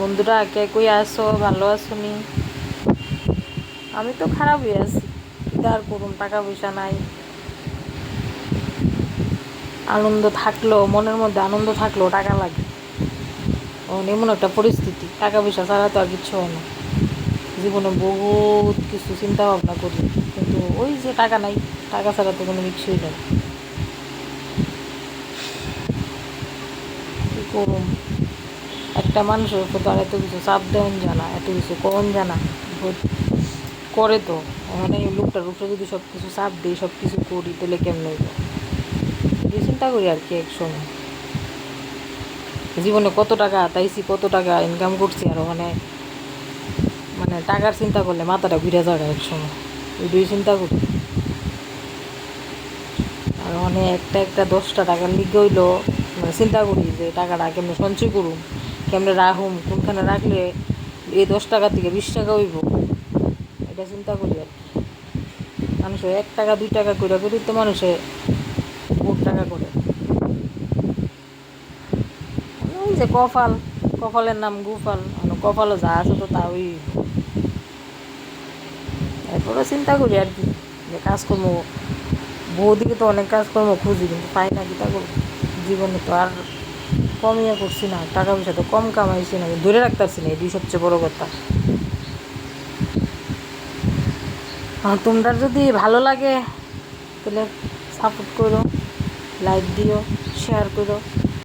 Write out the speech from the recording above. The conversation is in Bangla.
বন্ধুরা কে কই আসো, ভালো আছো নি? আমি তো খারাপই আছি, কি আর করুন, টাকা পয়সা নাই। আনন্দ থাকলেও, মনের মধ্যে আনন্দ থাকলেও টাকা লাগে। এমন একটা পরিস্থিতি, টাকা পয়সা ছাড়া তো আর কিচ্ছু হয় না। জীবনে বহুত কিছু চিন্তা ভাবনা করি, কিন্তু ওই যে টাকা নাই, টাকা ছাড়া তো কোনো কিছুই নেই। কী করুন, একটা মানুষের উপর তো আর এত কিছু চাপ দেওয়ান জানা, এত কিছু কখন জানা করে তো। মানে এই লোকটার উপরে যদি সব কিছু চাপ দিই, সব কিছু করি, তাহলে কেমন হইব? এই চিন্তা করি আর কি। এক সময় জীবনে কত টাকা হাতাইছি, কত টাকা ইনকাম করছি, আর মানে মানে টাকার চিন্তা করলে মাথাটা ঘুরে যাবে এক সময়। ওইটাই চিন্তা করি। আর মানে একটা একটা 10টা টাকার লিগে হইলো মানে চিন্তা করি যে টাকাটা কেমনে সঞ্চয় করুম, কেমনে রাখুম, কোনখানে রাখলে এই 10 টাকা থেকে 20 টাকা হইব, এটা চিন্তা করি আর কি। মানুষে 1 টাকা 2 টাকা করে করি তো মানুষে বহুত টাকা করে। ওই যে কপাল, কপালের নাম গোপাল, মানে কপালও যা আছে তো তা ওই। এরপরে চিন্তা করি আর কি, যে কাজকর্ম বউদিকে তো অনেক কাজকর্ম খুঁজি, কিন্তু পাই না, কি তা করবো। জীবনে তো আর কমিয়ে করছি না, টাকা পয়সা তো কম কামাইছি না, ধরে রাখতে পারছি না, এটি সবচেয়ে বড় কথা। তোমরা যদি ভালো লাগে তাহলে সাপোর্ট করো, লাইক দিও, শেয়ার করো।